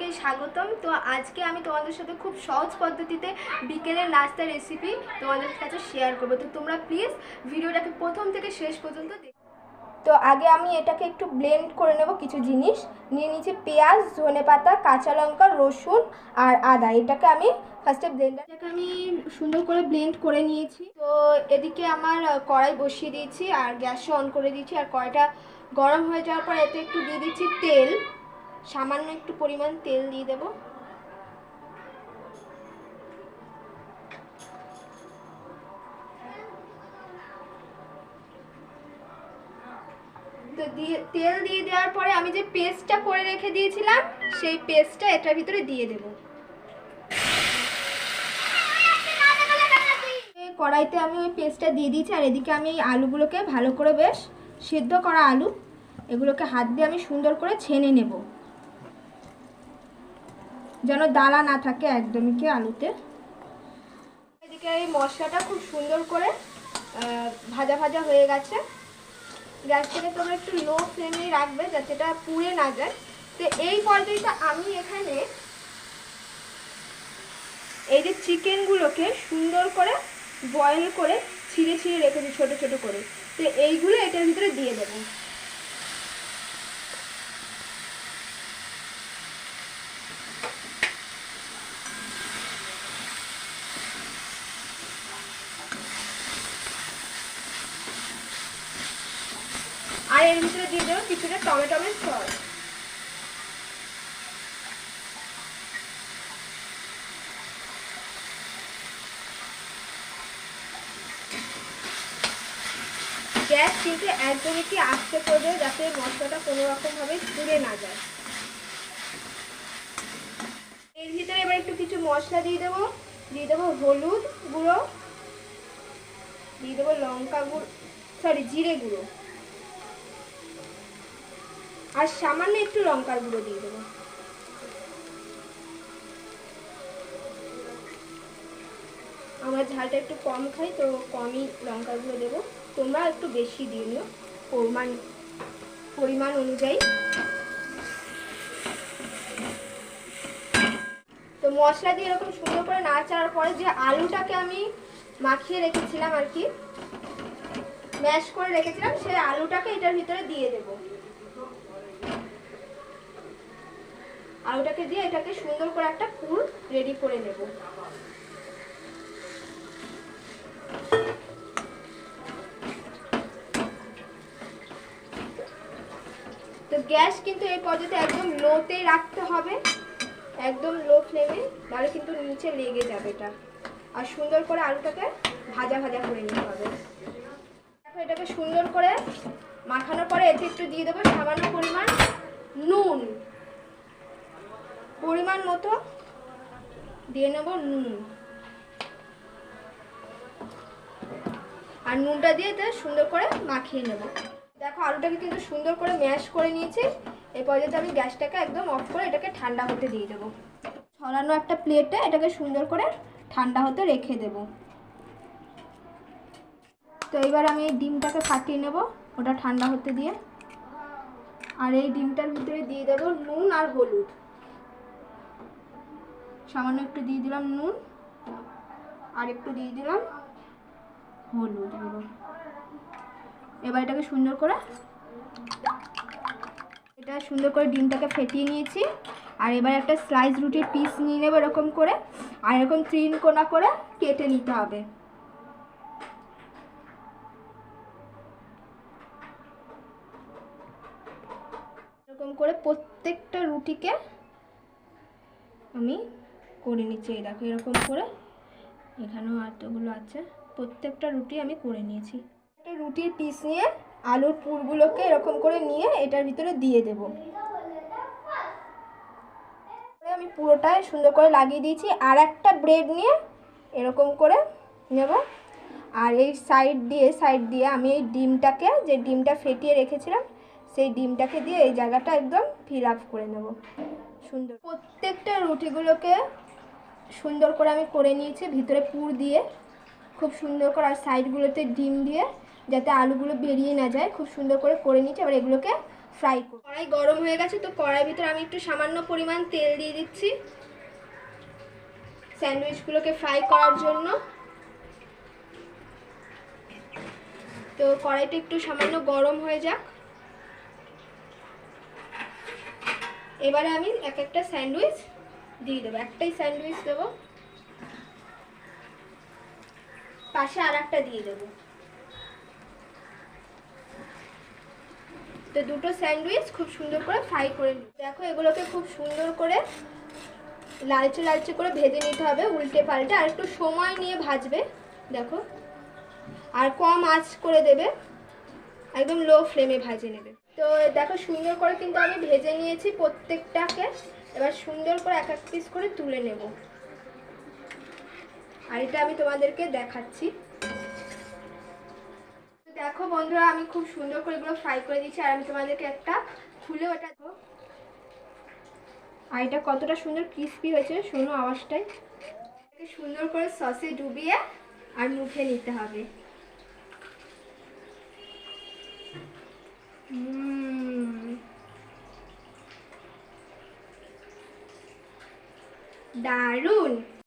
সবাইকে স্বাগতম। তো আজকে আমি তোমাদের সাথে খুব সহজ পদ্ধতিতে বিকেলের নাস্তার রেসিপি তোমাদের কাছে শেয়ার করবো। তো তোমরা প্লিজ ভিডিওটাকে প্রথম থেকে শেষ পর্যন্ত দেখো। তো আগে আমি এটাকে একটু ব্লেন্ড করে নেব। কিছু জিনিস নিয়ে নিয়েছি, পেঁয়াজ, ধনেপাতা, কাঁচা লঙ্কা, রসুন আর আদা। এটাকে আমি ফার্স্টে ব্লেন্ডারটাকে আমি সুন্দর করে ব্লেন্ড করে নিয়েছি। তো এদিকে আমার কড়াই বসিয়ে দিয়েছি আর গ্যাসও অন করে দিয়েছি। আর কড়াইটা গরম হয়ে যাওয়ার পর এতে একটু দিয়ে দিচ্ছি তেল, সামান্য একটু পরিমাণ তেল দিয়ে দেব। তো তেল দিয়ে দেওয়ার পরে আমি যে পেস্টটা করে রেখে দিয়েছিলাম সেই পেস্টটা এটার ভিতরে দিয়ে দেব। কড়াইতে আমি ওই পেস্টটা দিয়ে দিয়েছি আর এদিকে আমি এই আলুগুলোকে ভালো করে বেশ সিদ্ধ করা আলু এগুলোকে হাত দিয়ে আমি সুন্দর করে ছেনে নেব, যেন দানা না থাকে একদমই কি আলুতে। এদিকে এই মশলাটা খুব সুন্দর করে ভাজা ভাজা হয়ে গেছে। গ্যাসটাকে তোমরা একটু লো ফ্লেমে রাখবে যাতে এটা পুড়ে না যায়। তো এই পর্যায়ে আমি এখানে এই যে চিকেনগুলোকে সুন্দর করে বয়েল করে ছিঁড়ে ছিঁড়ে রেখেছি ছোট ছোট করে। তো এইগুলো এটার ভিতরে দিয়ে দেবো। আর এর ভিতরে দিয়ে দেবো কিছুটা টমেটোর সস। গ্যাস কিন্তু একদমই কি আস্তে করবে যাতে মশলাটা কোনো রকমভাবে পুড়ে না যায়। এর ভিতরে এবার একটু কিছু মশলা দিয়ে দেবো। দিয়ে দেবো হলুদ গুঁড়ো, দিয়ে দেবো লঙ্কা গুঁড়ো, জিরে গুঁড়ো, আর সামান্য একটু লঙ্কার গুঁড়ো দিয়ে দেবো। আমরা ঝালটা একটু কম খাই তো কমই লঙ্কার গুঁড়ো দেবো, তোমরা একটু বেশি দিয়ে নিও পরিমাণ অনুযায়ী। তো মশলা দিয়ে এরকম সুন্দর করে নাড়াচাড়ার পরে যে আলুটাকে আমি মাখিয়ে রেখেছিলাম আর কি, ম্যাশ করে রেখেছিলাম, সেই আলুটাকে এটার ভিতরে দিয়ে দেব। আলুটাকে দিয়ে এটাকে সুন্দর করে একটা পুর রেডি করে নেব। তো গ্যাস কিন্তু এই পর্যায়ে একদম লোতেই রাখতে হবে, একদম লো ফ্লেমে, নাহলে কিন্তু নিচে লেগে যাবে এটা। আর সুন্দর করে আলুটাকে ভাজা ভাজা করে নিতে হবে। দেখো এটাকে সুন্দর করে মাখানোর পরে এতে একটু দিয়ে দেবো সামান্য পরিমাণ নুন, পরিমাণ মতো দিয়ে নেব নুন। আর নুনটা দিয়ে এটা সুন্দর করে মাখিয়ে নেব। দেখো আলুটাকে কিন্তু সুন্দর করে ম্যাশ করে নিয়েছি। এই পর্যায়ে আমি গ্যাসটাকে একদম অফ করে এটাকে ঠান্ডা হতে দিয়ে দেবো। ছড়ানো একটা প্লেটে এটাকে সুন্দর করে ঠান্ডা হতে রেখে দেব। তো এবার আমি এই ডিমটাকে ফাটিয়ে নেব ওটা ঠান্ডা হতে দিয়ে। আর এই ডিমটার ভিতরে দিয়ে দেব নুন আর হলুদ, সামান্য একটু দিয়ে দিলাম নুন আর একটু দিয়ে দিলাম হলুদ গুঁড়ো। এবার এটাকে সুন্দর করে ডিমটাকে ফেটিয়ে নিয়েছি। আর এবার একটা স্লাইস রুটির পিস নিয়ে নেব এরকম করে, আর এরকম 3 কোনা করে কেটে নিতে হবে। এরকম করে প্রত্যেকটা রুটিকে আমি করে নিচ্ছি। এই দেখো এরকম করে, এখানেও আটগুলো আছে, প্রত্যেকটা রুটি আমি করে নিয়েছি। একটা রুটির পিস নিয়ে আলুর পুরগুলোকে এরকম করে নিয়ে এটার ভিতরে দিয়ে দেব। আমি পুরোটাই সুন্দর করে লাগিয়ে দিয়েছি। আর একটা ব্রেড নিয়ে এরকম করে নেব। আর এই সাইড দিয়ে আমি এই ডিমটাকে, যে ডিমটা ফেটিয়ে রেখেছিলাম সেই ডিমটাকে দিয়ে এই জায়গাটা একদম ফিল আপ করে নেব সুন্দর। প্রত্যেকটা রুটিগুলোকে সুন্দর করে আমি করে নিয়েছি ভিতরে পুর দিয়ে খুব সুন্দর করে, আর সাইডগুলোতে ডিম দিয়ে যাতে আলুগুলো বেরিয়ে না যায় খুব সুন্দর করে নিয়েছি। এবার এগুলোকে ফ্রাই করব। কড়াই গরম হয়ে গেছে, তো কড়াইয়ের ভিতরে আমি একটু সামান্য পরিমাণ তেল দিয়ে দিচ্ছি স্যান্ডউইচগুলোকে ফ্রাই করার জন্য। তো কড়াইটা একটু সামান্য গরম হয়ে যাক। এবারে আমি এক একটা স্যান্ডউইচ দিয়ে দেবো। একটাই স্যান্ডউইচ দেবো, পাশে আর একটা দিয়ে দেবো। তো দুটো স্যান্ডউইচ খুব সুন্দর করে ফ্রাই করে নিই। দেখো এগুলোকে খুব সুন্দর করে লালচে লালচে করে ভেজে নিতে হবে, উল্টে পাল্টে। আর একটু সময় নিয়ে ভাজবে, দেখো। আর কম আঁচ করে দেবে, একদম লো ফ্লেমে ভাজে নেবে। তো দেখো সুন্দর করে কিন্তু আমি ভেজে নিয়েছি প্রত্যেকটাকে। এবার সুন্দর করে এক এক পিস করে তুলে নেব। আর এটা আমি তোমাদেরকে দেখাচ্ছি। দেখো বন্ধুরা, আমি খুব সুন্দর করে এগুলো ফ্রাই করে দিচ্ছি। আর আমি তোমাদেরকে একটা খুলে ওটা দেখো, আর এটা কতটা সুন্দর ক্রিস্পি হয়েছে, শোনো আওয়াজটাই। সুন্দর করে সসে ডুবিয়ে আর মুখে নিতে হবে। দারুণ।